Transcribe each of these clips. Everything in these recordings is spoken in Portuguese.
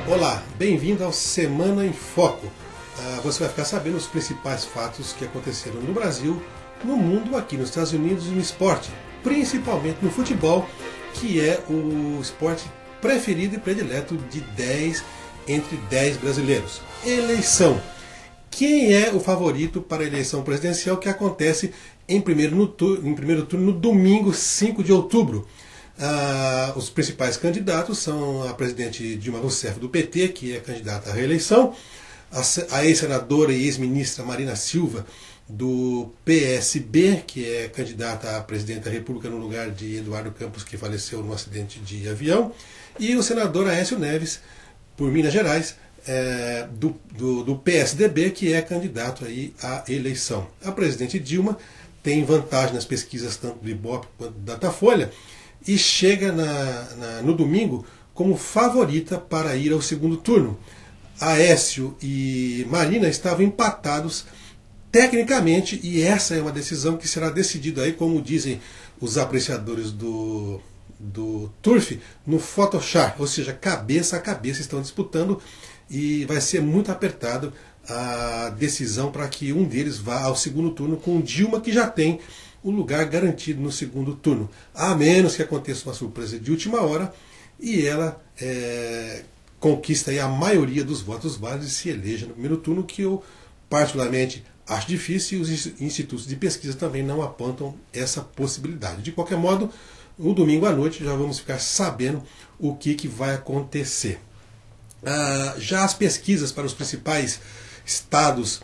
Olá, bem-vindo ao Semana em Foco. Você vai ficar sabendo os principais fatos que aconteceram no Brasil, no mundo, aqui nos Estados Unidos e no esporte, principalmente no futebol, que é o esporte preferido e predileto de 10 entre 10 brasileiros. Eleição. Quem é o favorito para a eleição presidencial que acontece em primeiro turno no domingo 5 de outubro? Os principais candidatos são a presidente Dilma Rousseff do PT, que é candidata à reeleição, a ex-senadora e ex-ministra Marina Silva do PSB, que é candidata a presidente da República no lugar de Eduardo Campos, que faleceu num acidente de avião, e o senador Aécio Neves, por Minas Gerais, do PSDB, que é candidato aí à eleição. A presidente Dilma tem vantagem nas pesquisas tanto do Ibope quanto do Datafolha e chega no domingo como favorita para ir ao segundo turno. Aécio e Marina estavam empatados tecnicamente, e essa é uma decisão que será decidida aí, como dizem os apreciadores do Turf, no Photoshop, ou seja, cabeça a cabeça estão disputando e vai ser muito apertado a decisão para que um deles vá ao segundo turno, com Dilma, que já tem o lugar garantido no segundo turno, a menos que aconteça uma surpresa de última hora e ela conquista aí a maioria dos votos válidos e se eleja no primeiro turno, que eu particularmente acho difícil, e os institutos de pesquisa também não apontam essa possibilidade. De qualquer modo, no domingo à noite já vamos ficar sabendo o que vai acontecer. Já as pesquisas para os principais estados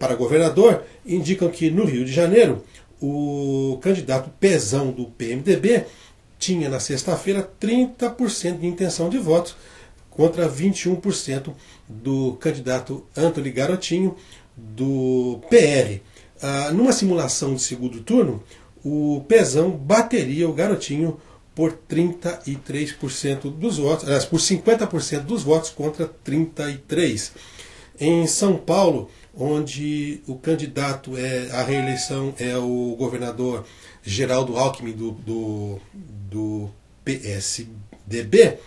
para governador indicam que no Rio de Janeiro o candidato Pezão do PMDB tinha na sexta-feira 30% de intenção de votos contra 21% do candidato Antony Garotinho do PR. Numa simulação de segundo turno, o Pezão bateria o Garotinho por 33% dos votos, aliás, por 50% dos votos contra 33%. Em São Paulo, onde o candidato à reeleição é o governador Geraldo Alckmin do PSDB,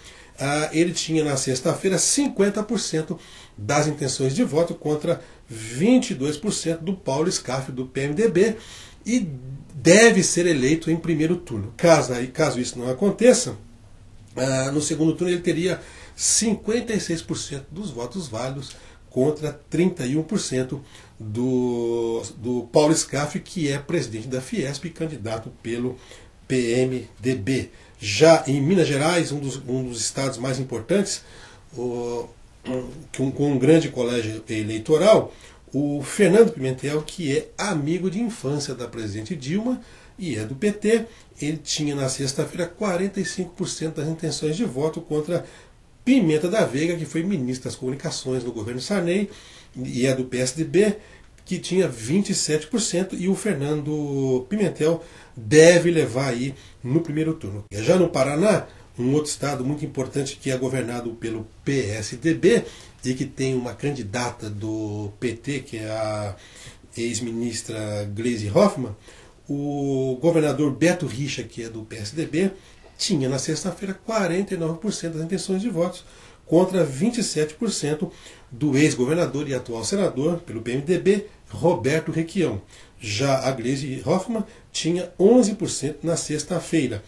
ele tinha na sexta-feira 50% das intenções de voto contra 22% do Paulo Scaff do PMDB e deve ser eleito em primeiro turno. Caso isso não aconteça, no segundo turno ele teria 56% dos votos válidos contra 31% do Paulo Scaff, que é presidente da Fiesp e candidato pelo PMDB. Já em Minas Gerais, um dos estados mais importantes, com um grande colégio eleitoral, o Fernando Pimentel, que é amigo de infância da presidente Dilma e é do PT, ele tinha na sexta-feira 45% das intenções de voto contra Pimenta da Veiga, que foi ministro das Comunicações no governo Sarney e é do PSDB, que tinha 27%, e o Fernando Pimentel deve levar aí no primeiro turno. Já no Paraná, um outro estado muito importante que é governado pelo PSDB e que tem uma candidata do PT, que é a ex-ministra Gleisi Hoffmann, o governador Beto Richa, que é do PSDB, tinha na sexta-feira 49% das intenções de votos contra 27% do ex-governador e atual senador pelo PMDB, Roberto Requião. Já a Gleisi Hoffmann tinha 11% na sexta-feira.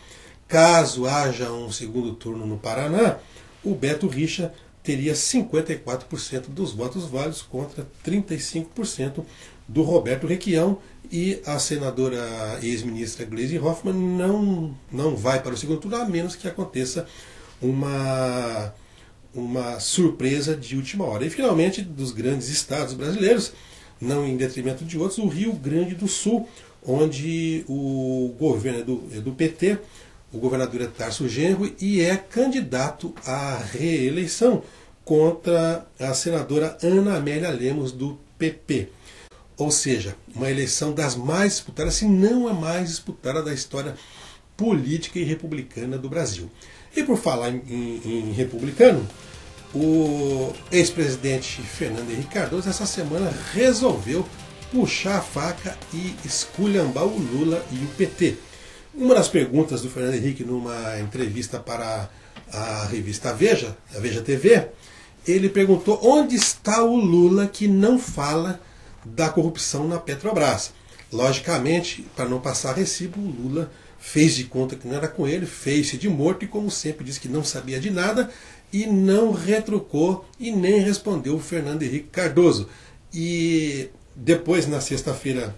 Caso haja um segundo turno no Paraná, o Beto Richa teria 54% dos votos válidos contra 35% do Roberto Requião, e a senadora ex-ministra Gleisi Hoffmann não vai para o segundo turno, a menos que aconteça uma surpresa de última hora. E finalmente, dos grandes estados brasileiros, não em detrimento de outros, o Rio Grande do Sul, onde o governo é do PT, o governador é Tarso Genro e é candidato à reeleição contra a senadora Ana Amélia Lemos do PP. Ou seja, uma eleição das mais disputadas, se não a mais disputada da história política e republicana do Brasil. E por falar em republicano, o ex-presidente Fernando Henrique Cardoso essa semana resolveu puxar a faca e esculhambar o Lula e o PT. Uma das perguntas do Fernando Henrique numa entrevista para a revista Veja, a Veja TV, ele perguntou onde está o Lula que não fala da corrupção na Petrobras. Logicamente, para não passar recibo, o Lula fez de conta que não era com ele, fez-se de morto e, como sempre, disse que não sabia de nada e não retrucou e nem respondeu o Fernando Henrique Cardoso. E depois, na sexta-feira,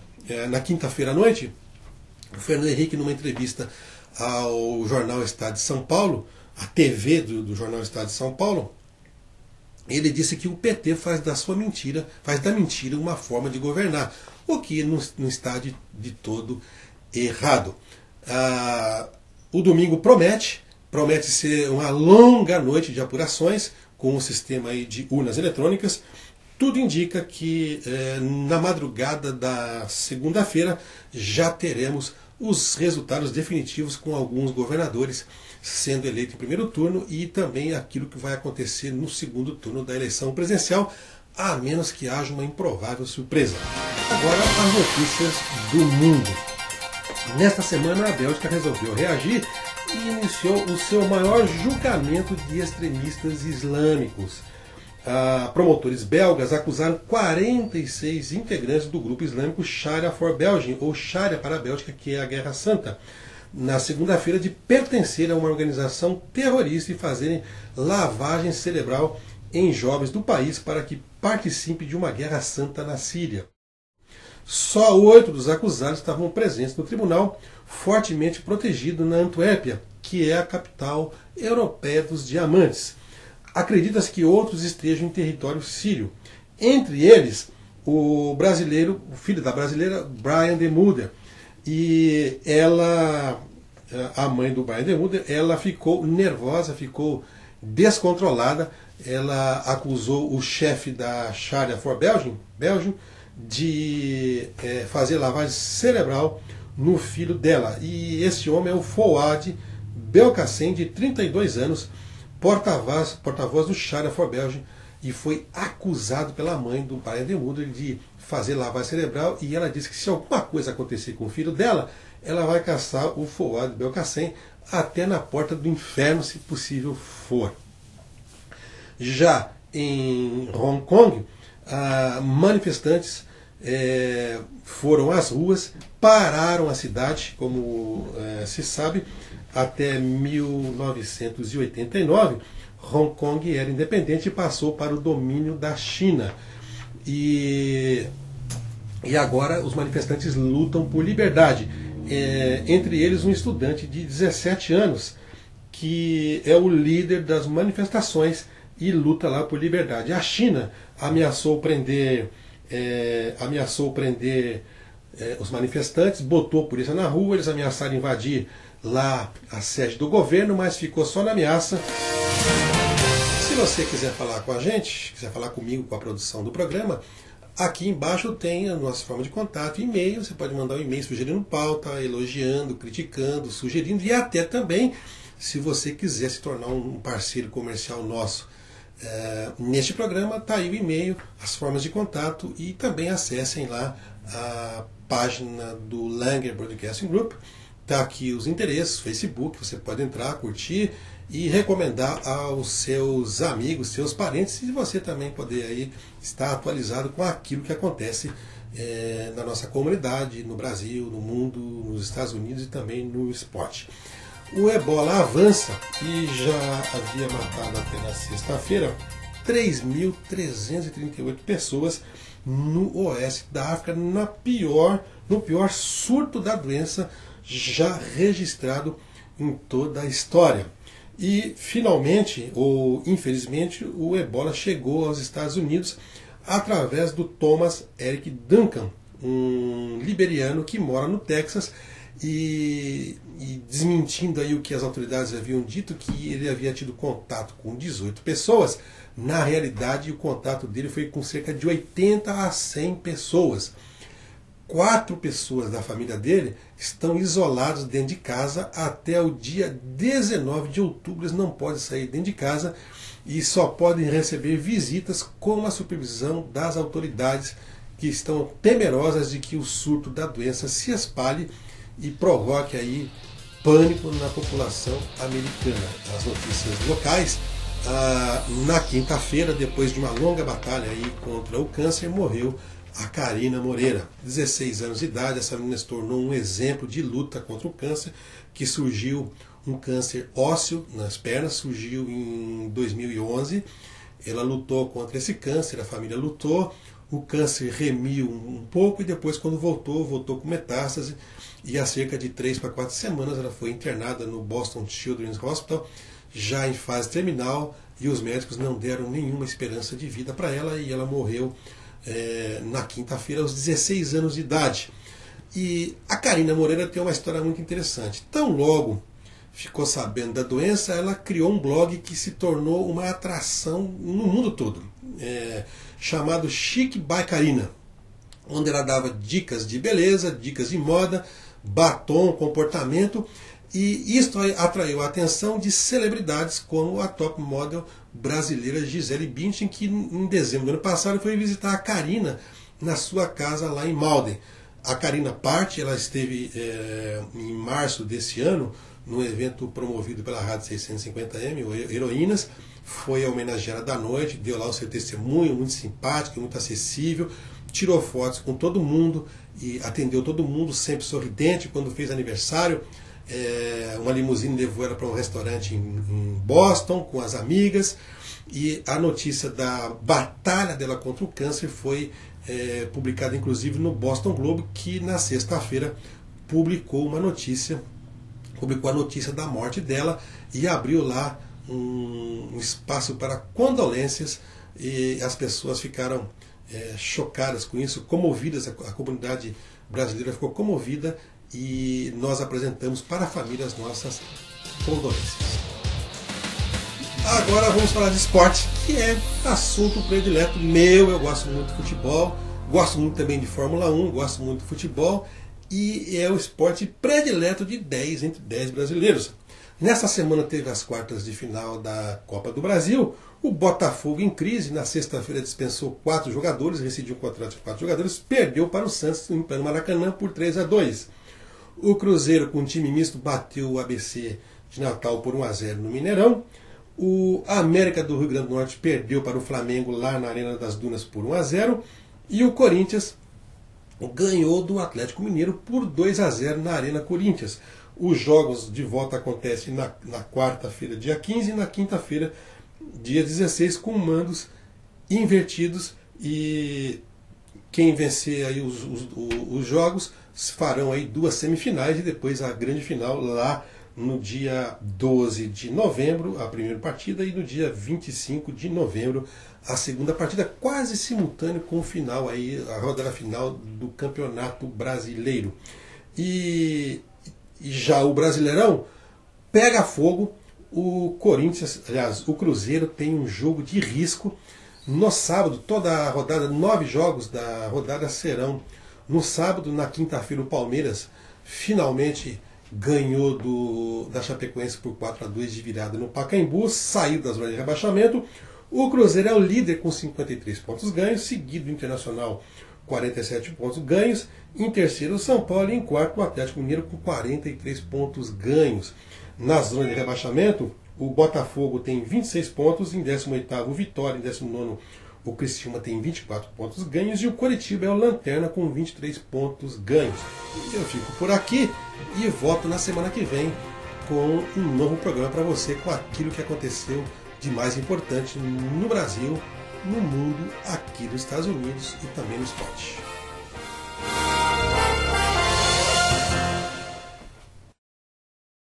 na quinta-feira à noite, o Fernando Henrique, numa entrevista ao jornal Estado de São Paulo, a TV do jornal Estado de São Paulo, ele disse que o PT faz da mentira uma forma de governar, o que não está de todo errado. O domingo promete ser uma longa noite de apurações com o sistema aí de urnas eletrônicas. Tudo indica que na madrugada da segunda-feira já teremos os resultados definitivos, com alguns governadores sendo eleitos em primeiro turno e também aquilo que vai acontecer no segundo turno da eleição presidencial, a menos que haja uma improvável surpresa. Agora, as notícias do mundo. Nesta semana, a Bélgica resolveu reagir e iniciou o seu maior julgamento de extremistas islâmicos. Promotores belgas acusaram 46 integrantes do grupo islâmico Sharia for Belgium, ou Sharia para a Bélgica, que é a Guerra Santa, na segunda-feira, de pertencer a uma organização terrorista e fazerem lavagem cerebral em jovens do país para que participem de uma guerra santa na Síria. Só 8 dos acusados estavam presentes no tribunal, fortemente protegido na Antuérpia, que é a capital europeia dos diamantes. Acredita-se que outros estejam em território sírio. Entre eles, o filho da brasileira, Brian de Mulder. E ela, a mãe do Brian de Mulder, ela ficou nervosa, ficou descontrolada. Ela acusou o chefe da Sharia for Belgium de fazer lavagem cerebral no filho dela. E esse homem é o Fouad Belkacem, de 32 anos, porta-voz do Sharia for Belgium, e foi acusado pela mãe do Brian de Mulder de fazer lavagem cerebral, e ela disse que se alguma coisa acontecer com o filho dela, ela vai caçar o Fouad Belkacem até na porta do inferno, se possível for. Já em Hong Kong, manifestantes foram às ruas, pararam a cidade, como se sabe. Até 1989, Hong Kong era independente e passou para o domínio da China. E agora os manifestantes lutam por liberdade. Entre eles, um estudante de 17 anos, que é o líder das manifestações e luta lá por liberdade. A China ameaçou prender os manifestantes, botou a polícia na rua, eles ameaçaram invadir lá a sede do governo, mas ficou só na ameaça. Se você quiser falar com a gente, quiser falar comigo, com a produção do programa, aqui embaixo tem a nossa forma de contato, e-mail. Você pode mandar um e-mail sugerindo pauta, elogiando, criticando, sugerindo, e até também, se você quiser se tornar um parceiro comercial nosso neste programa, está aí o e-mail, as formas de contato, e também acessem lá a página do Langer Broadcasting Group. Está aqui os endereços, Facebook, você pode entrar, curtir e recomendar aos seus amigos, seus parentes, e você também poder aí estar atualizado com aquilo que acontece na nossa comunidade, no Brasil, no mundo, nos Estados Unidos e também no esporte. O ebola avança e já havia matado até na sexta-feira 3.338 pessoas no oeste da África, no pior surto da doença já registrado em toda a história. E finalmente, ou infelizmente, o ebola chegou aos Estados Unidos através do Thomas Eric Duncan, um liberiano que mora no Texas, e desmentindo aí o que as autoridades haviam dito, que ele havia tido contato com 18 pessoas. Na realidade, o contato dele foi com cerca de 80 a 100 pessoas. 4 pessoas da família dele estão isoladas dentro de casa até o dia 19 de outubro. Eles não podem sair dentro de casa e só podem receber visitas com a supervisão das autoridades, que estão temerosas de que o surto da doença se espalhe e provoque aí pânico na população americana. As notícias locais, na quinta-feira, depois de uma longa batalha aí contra o câncer, morreu a Karina Moreira, 16 anos de idade. Essa menina se tornou um exemplo de luta contra o câncer, que surgiu um câncer ósseo nas pernas, surgiu em 2011. Ela lutou contra esse câncer, a família lutou, o câncer remiu um pouco e depois, quando voltou com metástase, e há cerca de 3 para 4 semanas ela foi internada no Boston Children's Hospital, já em fase terminal, e os médicos não deram nenhuma esperança de vida para ela, e ela morreu na quinta-feira aos 16 anos de idade. E a Karina Moreira tem uma história muito interessante. Tão logo ficou sabendo da doença, ela criou um blog que se tornou uma atração no mundo todo, chamado Chic by Karina, onde ela dava dicas de beleza, dicas de moda, batom, comportamento, e isso atraiu a atenção de celebridades como a top model brasileira Gisele Bündchen, que em dezembro do ano passado foi visitar a Karina na sua casa lá em Malden. A Karina parte, ela esteve em março desse ano num evento promovido pela Rádio 650M, o Heroínas, foi a homenageada da noite, deu lá o seu testemunho, muito simpático, muito acessível, tirou fotos com todo mundo e atendeu todo mundo, sempre sorridente. Quando fez aniversário, uma limusine levou ela para um restaurante em Boston com as amigas, e a notícia da batalha dela contra o câncer foi publicada inclusive no Boston Globe, que na sexta-feira publicou a notícia da morte dela e abriu lá um espaço para condolências, e as pessoas ficaram chocadas com isso, comovidas, a comunidade brasileira ficou comovida, e nós apresentamos para a família as nossas condolências. Agora vamos falar de esporte, que é assunto predileto meu. Eu gosto muito de futebol, gosto muito também de Fórmula 1, gosto muito de futebol, e é o esporte predileto de 10 entre 10 brasileiros. Nessa semana teve as quartas de final da Copa do Brasil. O Botafogo, em crise, na sexta-feira dispensou 4 jogadores, rescindiu o contrato de 4 jogadores, perdeu para o Santos no Maracanã por 3-2. O Cruzeiro, com um time misto, bateu o ABC de Natal por 1-0 no Mineirão. O América do Rio Grande do Norte perdeu para o Flamengo lá na Arena das Dunas por 1-0. E o Corinthians ganhou do Atlético Mineiro por 2-0 na Arena Corinthians. Os jogos de volta acontecem na quarta-feira, dia 15, e na quinta-feira, dia 16, com mandos invertidos, e quem vencer aí os jogos farão aí 2 semifinais e depois a grande final lá no dia 12 de novembro, a primeira partida, e no dia 25 de novembro, a segunda partida, quase simultâneo com o final, aí, a rodada final do Campeonato Brasileiro. E já o Brasileirão pega fogo. O Corinthians, aliás, o Cruzeiro tem um jogo de risco no sábado. Toda a rodada, 9 jogos da rodada serão no sábado. Na quinta-feira, o Palmeiras finalmente ganhou da Chapecoense por 4-2 de virada no Pacaembu, saiu da zona de rebaixamento. O Cruzeiro é o líder com 53 pontos ganhos, seguido do Internacional, 47 pontos ganhos. Em terceiro, o São Paulo, e em quarto, o Atlético Mineiro, com 43 pontos ganhos. Na zona de rebaixamento, o Botafogo tem 26 pontos, em 18º, o Vitória, em 19º, o Criciúma tem 24 pontos ganhos, e o Coritiba é o lanterna com 23 pontos ganhos. Eu fico por aqui e volto na semana que vem com um novo programa para você, com aquilo que aconteceu de mais importante no Brasil, no mundo, aqui nos Estados Unidos e também no esporte.